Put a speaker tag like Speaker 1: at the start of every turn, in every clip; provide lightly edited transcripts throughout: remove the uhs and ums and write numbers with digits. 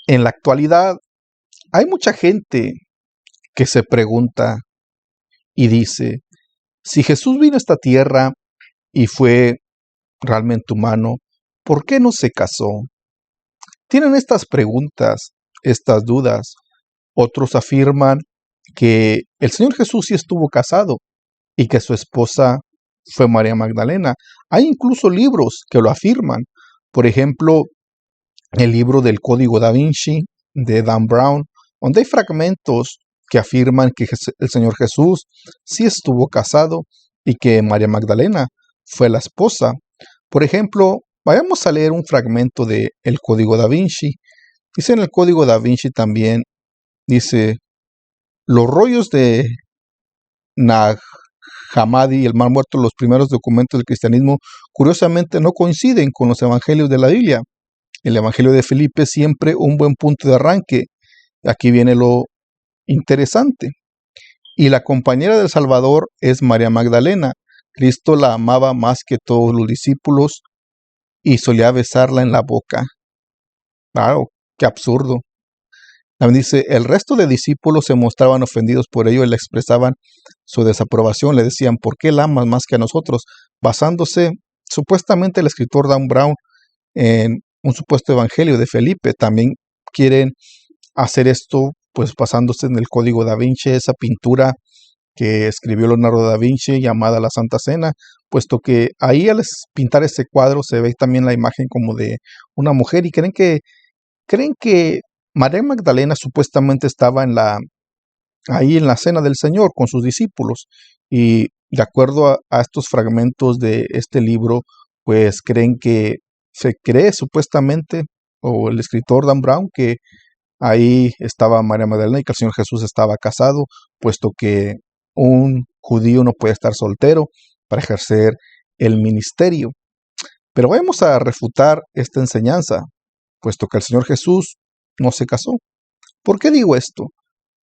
Speaker 1: En la actualidad hay mucha gente que se pregunta y dice, si Jesús vino a esta tierra y fue realmente humano, ¿por qué no se casó? Tienen estas preguntas, estas dudas. Otros afirman que el Señor Jesús sí estuvo casado y que su esposa fue María Magdalena. Hay incluso libros que lo afirman. Por ejemplo, el libro del Código Da Vinci de Dan Brown, donde hay fragmentos que afirman que el Señor Jesús sí estuvo casado y que María Magdalena fue la esposa. Por ejemplo, vayamos a leer un fragmento de el Código Da Vinci. Dice en el Código Da Vinci también, dice, los rollos de Nag Hammadi y el Mar Muerto, los primeros documentos del cristianismo, curiosamente no coinciden con los evangelios de la Biblia. El evangelio de Felipe es siempre un buen punto de arranque. Aquí viene lo interesante. Y la compañera del Salvador es María Magdalena. Cristo la amaba más que todos los discípulos y solía besarla en la boca. Claro, qué absurdo. También dice, el resto de discípulos se mostraban ofendidos por ello y le expresaban su desaprobación. Le decían, ¿por qué la amas más que a nosotros? Basándose, supuestamente el escritor Dan Brown, en un supuesto evangelio de Felipe. También quieren hacer esto, pues basándose en el Código Da Vinci, esa pintura que escribió Leonardo da Vinci llamada La Santa Cena, puesto que ahí al pintar ese cuadro se ve también la imagen como de una mujer y creen que María Magdalena supuestamente estaba ahí en la cena del Señor con sus discípulos, y de acuerdo a estos fragmentos de este libro, pues se cree supuestamente, o el escritor Dan Brown, que ahí estaba María Magdalena y que el Señor Jesús estaba casado, puesto que un judío no puede estar soltero para ejercer el ministerio. Pero vamos a refutar esta enseñanza, puesto que el Señor Jesús no se casó. ¿Por qué digo esto?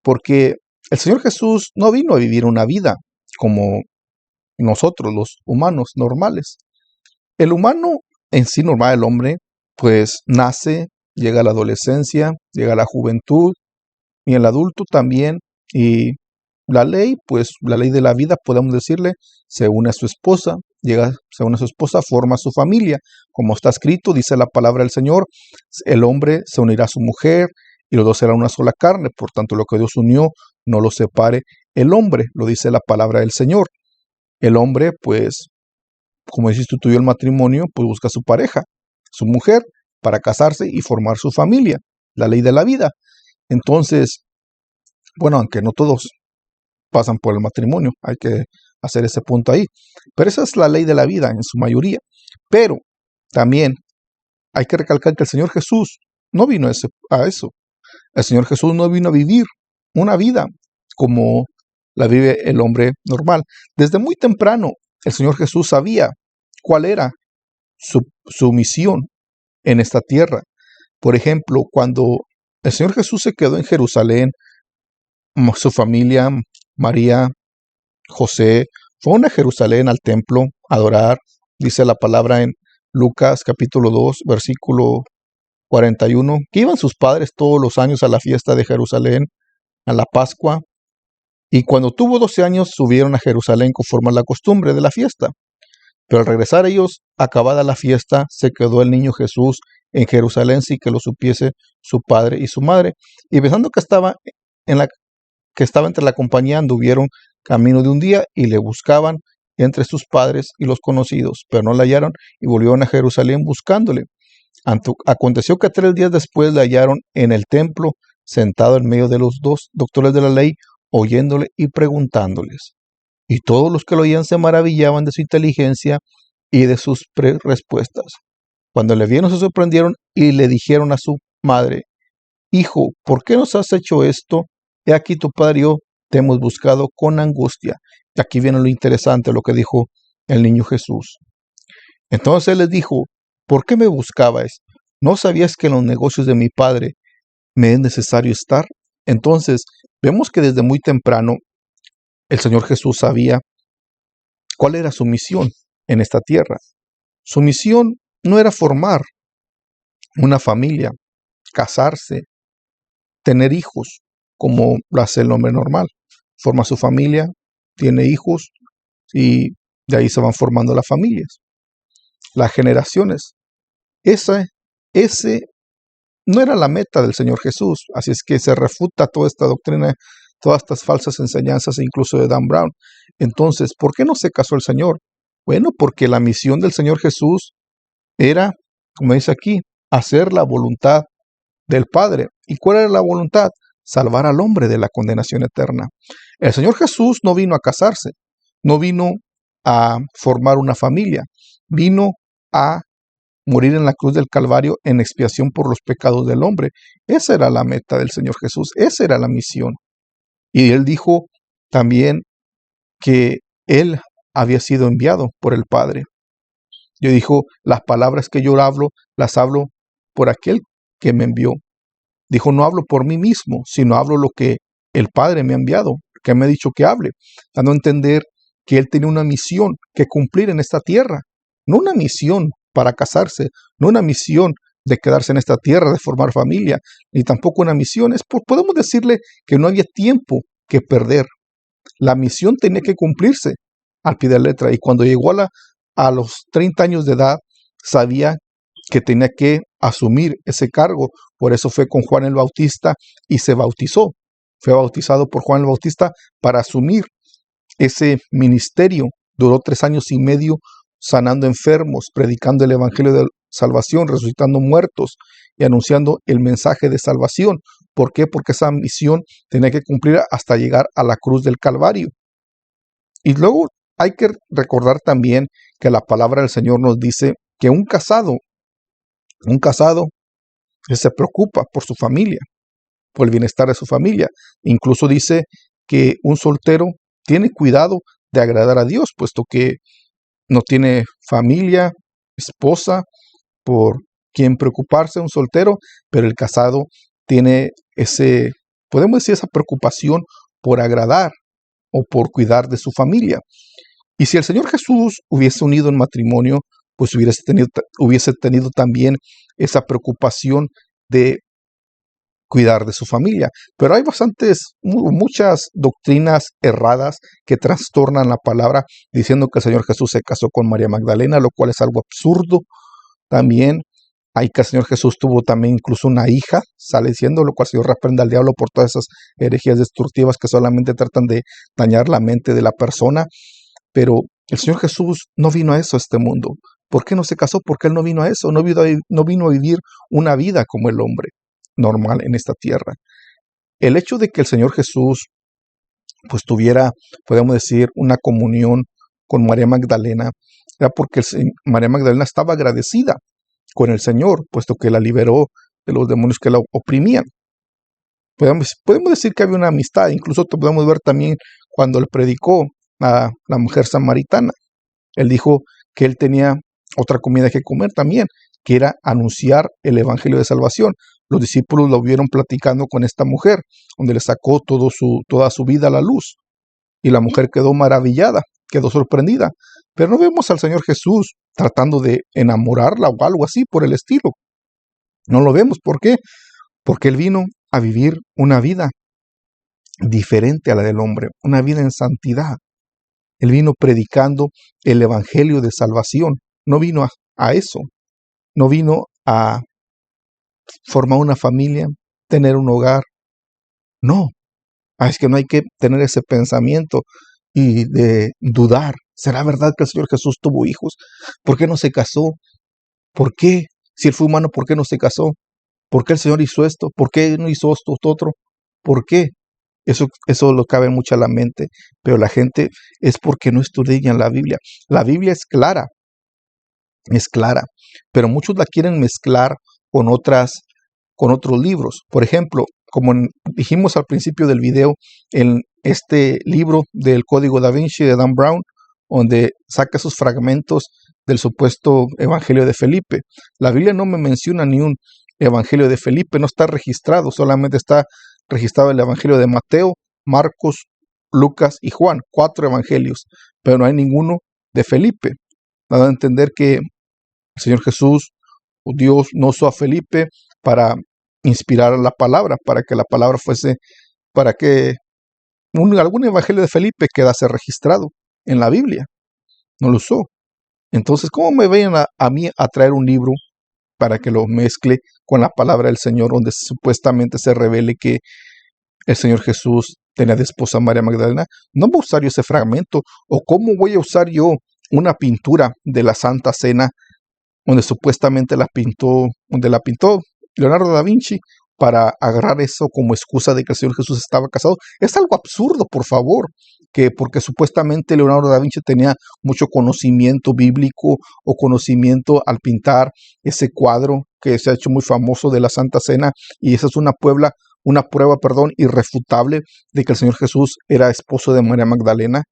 Speaker 1: Porque el Señor Jesús no vino a vivir una vida como nosotros, los humanos normales. El humano en sí normal, el hombre, pues nace, llega a la adolescencia, llega a la juventud y el adulto también. Y la ley, pues la ley de la vida, podemos decirle, se une a su esposa, se une a su esposa, forma su familia. Como está escrito, dice la palabra del Señor, el hombre se unirá a su mujer y los dos serán una sola carne. Por tanto, lo que Dios unió, no lo separe el hombre, lo dice la palabra del Señor. El hombre, pues, como instituyó el matrimonio, pues busca a su pareja, su mujer, para casarse y formar su familia, la ley de la vida. Entonces, bueno, aunque no todos pasan por el matrimonio, hay que hacer ese punto ahí, pero esa es la ley de la vida en su mayoría. Pero también hay que recalcar que el Señor Jesús no vino a eso. El Señor Jesús no vino a vivir una vida como la vive el hombre normal. Desde muy temprano, el Señor Jesús sabía cuál era su misión en esta tierra. Por ejemplo, cuando el Señor Jesús se quedó en Jerusalén, su familia, María, José, fueron a Jerusalén al templo a adorar. Dice la palabra en Lucas capítulo 2, versículo 41, que iban sus padres todos los años a la fiesta de Jerusalén, a la Pascua, y cuando tuvo 12 años subieron a Jerusalén conforme a la costumbre de la fiesta. Pero al regresar ellos, acabada la fiesta, se quedó el niño Jesús en Jerusalén sin que lo supiese su padre y su madre. Y pensando que estaba entre la compañía, anduvieron camino de un día y le buscaban entre sus padres y los conocidos, pero no le hallaron y volvieron a Jerusalén buscándole. Aconteció que 3 días después le hallaron en el templo, sentado en medio de los 2 doctores de la ley, oyéndole y preguntándoles. Y todos los que lo oían se maravillaban de su inteligencia y de sus respuestas. Cuando le vieron se sorprendieron y le dijeron a su madre, Hijo, ¿por qué nos has hecho esto? He aquí tu padre y yo te hemos buscado con angustia. Y aquí viene lo interesante, lo que dijo el niño Jesús. Entonces él les dijo, ¿por qué me buscabais? ¿No sabías que en los negocios de mi padre me es necesario estar? Entonces vemos que desde muy temprano el Señor Jesús sabía cuál era su misión en esta tierra. Su misión no era formar una familia, casarse tener hijos, como lo hace el hombre normal. Forma su familia, tiene hijos y de ahí se van formando las familias, las generaciones. Ese no era la meta del Señor Jesús, así es que se refuta toda esta doctrina, todas estas falsas enseñanzas, incluso de Dan Brown. Entonces, ¿por qué no se casó el Señor? Bueno, porque la misión del Señor Jesús era, como dice aquí, hacer la voluntad del Padre. ¿Y cuál era la voluntad? Salvar al hombre de la condenación eterna. El Señor Jesús no vino a casarse, no vino a formar una familia, vino a morir en la cruz del Calvario en expiación por los pecados del hombre. Esa era la meta del Señor Jesús, esa era la misión. Y Él dijo también que Él había sido enviado por el Padre. Yo dijo, las palabras que yo hablo, las hablo por aquel que me envió. Dijo, no hablo por mí mismo, sino hablo lo que el Padre me ha enviado, que me ha dicho que hable, dando a entender que Él tenía una misión que cumplir en esta tierra. No una misión para casarse, no una misión de quedarse en esta tierra, de formar familia, ni tampoco una misión. Podemos decirle que no había tiempo que perder. La misión tenía que cumplirse al pie de la letra. Y cuando llegó a los 30 años de edad, sabía que tenía que asumir ese cargo. Por eso fue con Juan el Bautista y se bautizó. Fue bautizado por Juan el Bautista para asumir ese ministerio. Duró 3 años y medio sanando enfermos, predicando el evangelio de salvación, resucitando muertos y anunciando el mensaje de salvación. ¿Por qué? Porque esa misión tenía que cumplir hasta llegar a la cruz del Calvario. Y luego hay que recordar también que la palabra del Señor nos dice que un casado se preocupa por su familia, por el bienestar de su familia. Incluso dice que un soltero tiene cuidado de agradar a Dios, puesto que no tiene familia, esposa, por quien preocuparse, un soltero, pero el casado tiene podemos decir, esa preocupación por agradar o por cuidar de su familia. Y si el Señor Jesús hubiese unido en matrimonio, pues hubiese tenido también esa preocupación de cuidar de su familia. Pero hay muchas doctrinas erradas que trastornan la palabra, diciendo que el Señor Jesús se casó con María Magdalena, lo cual es algo absurdo. También hay que el Señor Jesús tuvo también incluso una hija, sale diciendo, lo cual el Señor reprenda al diablo por todas esas herejías destructivas que solamente tratan de dañar la mente de la persona. Pero el Señor Jesús no vino a eso, a este mundo. ¿Por qué no se casó? Porque Él no vino a eso, no vino a vivir una vida como el hombre normal en esta tierra. El hecho de que el Señor Jesús pues tuviera, podemos decir, una comunión con María Magdalena, era porque María Magdalena estaba agradecida con el Señor, puesto que la liberó de los demonios que la oprimían. Podemos decir que había una amistad, incluso podemos ver también cuando le predicó a la mujer samaritana. Él dijo que él tenía otra comida que comer también, que era anunciar el evangelio de salvación. Los discípulos lo vieron platicando con esta mujer, donde le sacó toda su vida a la luz. Y la mujer quedó maravillada, quedó sorprendida. Pero no vemos al Señor Jesús tratando de enamorarla o algo así por el estilo. No lo vemos. ¿Por qué? Porque Él vino a vivir una vida diferente a la del hombre, una vida en santidad. Él vino predicando el evangelio de salvación. No vino a eso. No vino a formar una familia, tener un hogar. No. Es que no hay que tener ese pensamiento y de dudar. ¿Será verdad que el Señor Jesús tuvo hijos? ¿Por qué no se casó? ¿Por qué? Si Él fue humano, ¿por qué no se casó? ¿Por qué el Señor hizo esto? ¿Por qué no hizo esto otro? ¿Por qué? Eso lo cabe mucho a la mente, pero la gente es porque no estudian la Biblia. La Biblia es clara, pero muchos la quieren mezclar con otros libros. Por ejemplo, como dijimos al principio del video, en este libro del Código Da Vinci de Dan Brown, donde saca esos fragmentos del supuesto Evangelio de Felipe. La Biblia no me menciona ni un Evangelio de Felipe, no está registrado, solamente está registrado el Evangelio de Mateo, Marcos, Lucas y Juan, 4 evangelios, pero no hay ninguno de Felipe. Dando a entender que el Señor Jesús, Dios, no usó a Felipe para inspirara la palabra, para que la palabra fuese, para que algún evangelio de Felipe quedase registrado en la Biblia. No lo usó. Entonces, ¿cómo me vayan a mí a traer un libro para que lo mezcle con la palabra del Señor, donde supuestamente se revele que el Señor Jesús tenía de esposa a María Magdalena? No voy a usar yo ese fragmento. ¿O cómo voy a usar yo una pintura de la Santa Cena, donde supuestamente donde la pintó Leonardo da Vinci, para agarrar eso como excusa de que el Señor Jesús estaba casado? Es algo absurdo, por favor, que porque supuestamente Leonardo da Vinci tenía mucho conocimiento bíblico o conocimiento al pintar ese cuadro que se ha hecho muy famoso de la Santa Cena, y esa es una prueba, irrefutable de que el Señor Jesús era esposo de María Magdalena.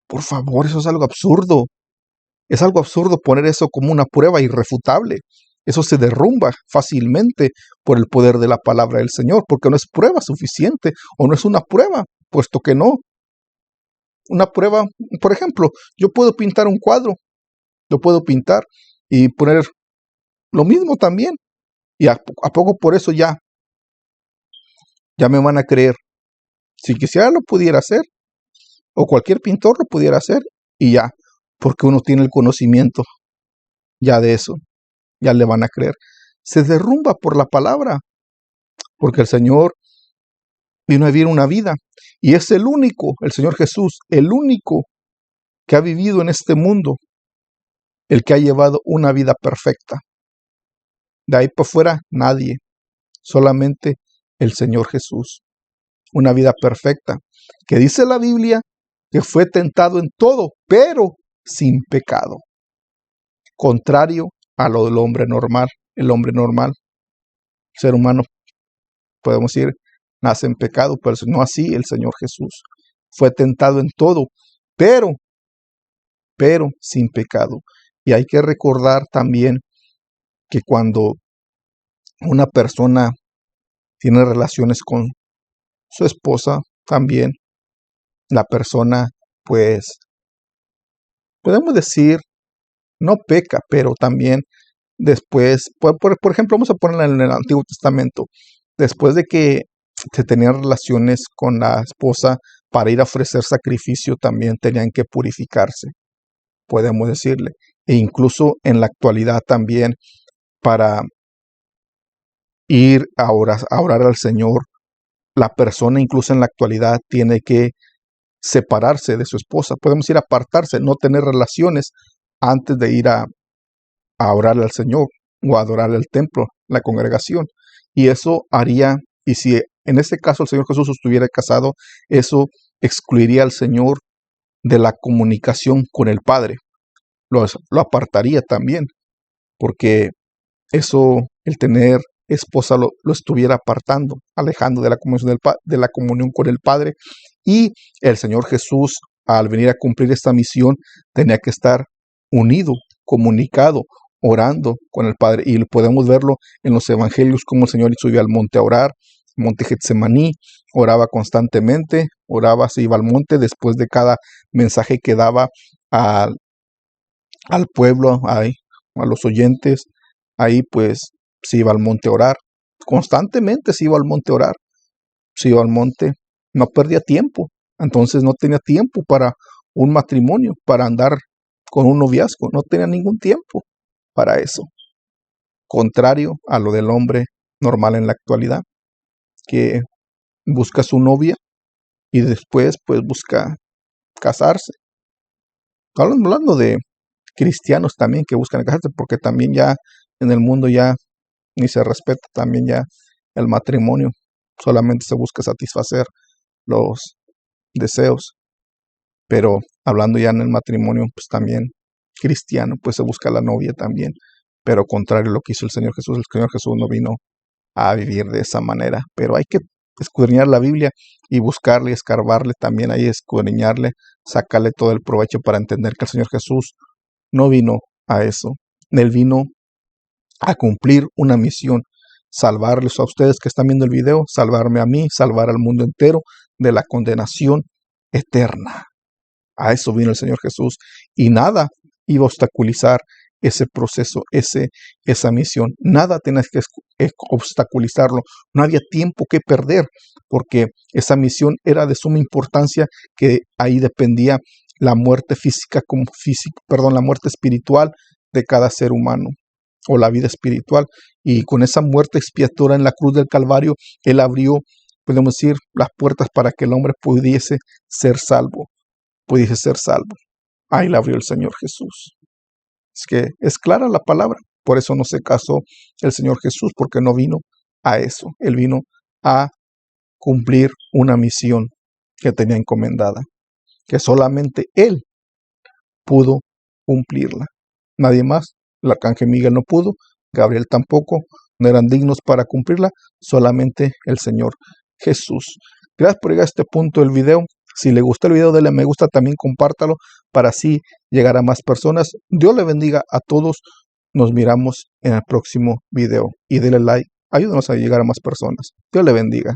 Speaker 1: Por favor, eso es algo absurdo. Es algo absurdo poner eso como una prueba irrefutable. Eso se derrumba fácilmente por el poder de la palabra del Señor, porque no es prueba suficiente, o no es una prueba, puesto que no. Una prueba, por ejemplo, yo puedo pintar un cuadro, lo puedo pintar y poner lo mismo también, y a poco por eso ya me van a creer. Si quisiera lo pudiera hacer, o cualquier pintor lo pudiera hacer, y ya, porque uno tiene el conocimiento ya de eso, ya le van a creer. Se derrumba por la palabra, porque el Señor vino a vivir una vida, y es el Señor Jesús, el único que ha vivido en este mundo, el que ha llevado una vida perfecta. De ahí para fuera, nadie, solamente el Señor Jesús. Una vida perfecta, que dice la Biblia que fue tentado en todo, pero sin pecado. Contrario a lo del hombre normal. El hombre normal, ser humano, podemos decir, nace en pecado, pero no así el Señor Jesús. Fue tentado en todo, pero sin pecado. Y hay que recordar también que cuando una persona tiene relaciones con su esposa, también la persona, pues, podemos decir, no peca, pero también después, por ejemplo, vamos a ponerla en el Antiguo Testamento, después de que se tenían relaciones con la esposa para ir a ofrecer sacrificio, también tenían que purificarse, podemos decirle. E incluso en la actualidad también, para ir a orar al Señor, la persona incluso en la actualidad tiene que separarse de su esposa. Podemos ir a apartarse, no tener relaciones antes de ir a orar al Señor o a adorar al templo, la congregación. Y eso haría, y si en este caso el Señor Jesús estuviera casado, eso excluiría al Señor de la comunicación con el Padre. Lo apartaría también, porque eso, el tener esposa, lo estuviera apartando, alejando de la comunión con el Padre. Y el Señor Jesús, al venir a cumplir esta misión, tenía que estar unido, comunicado, orando con el Padre. Y podemos verlo en los evangelios, como el Señor subió al monte a orar, monte Getsemaní, oraba constantemente, se iba al monte después de cada mensaje que daba al pueblo, a los oyentes. Ahí pues se iba al monte a orar, constantemente se iba al monte a orar, se iba al monte, no perdía tiempo. Entonces no tenía tiempo para un matrimonio, para andar con un noviazgo, no tenía ningún tiempo para eso. Contrario a lo del hombre normal en la actualidad, que busca su novia y después pues busca casarse. Hablando de cristianos también que buscan casarse, porque también ya en el mundo ya ni se respeta también ya el matrimonio, solamente se busca satisfacer los deseos. Pero hablando ya en el matrimonio, pues también cristiano, pues se busca la novia también, pero contrario a lo que hizo el Señor Jesús. El Señor Jesús no vino a vivir de esa manera, pero hay que escudriñar la Biblia y buscarle, escarbarle también ahí, escudriñarle, sacarle todo el provecho para entender que el Señor Jesús no vino a eso. Él vino a cumplir una misión, salvarles a ustedes que están viendo el video, salvarme a mí, salvar al mundo entero de la condenación eterna. A eso vino el Señor Jesús, y nada iba a obstaculizar ese proceso, esa misión. Nada tenías que obstaculizarlo, no había tiempo que perder, porque esa misión era de suma importancia, que ahí dependía la muerte física la muerte espiritual de cada ser humano, o la vida espiritual. Y con esa muerte expiatoria en la cruz del Calvario, Él abrió, podemos decir, las puertas para que el hombre pudiese ser salvo. Ahí la abrió el Señor Jesús. Es que es clara la palabra. Por eso no se casó el Señor Jesús, porque no vino a eso. Él vino a cumplir una misión que tenía encomendada, que solamente Él pudo cumplirla. Nadie más. El arcángel Miguel no pudo, Gabriel tampoco, no eran dignos para cumplirla, solamente el Señor Jesús. Gracias por llegar a este punto del video. Si le gustó el video, denle me gusta, también compártalo para así llegar a más personas. Dios le bendiga a todos. Nos miramos en el próximo video y denle like. Ayúdanos a llegar a más personas. Dios le bendiga.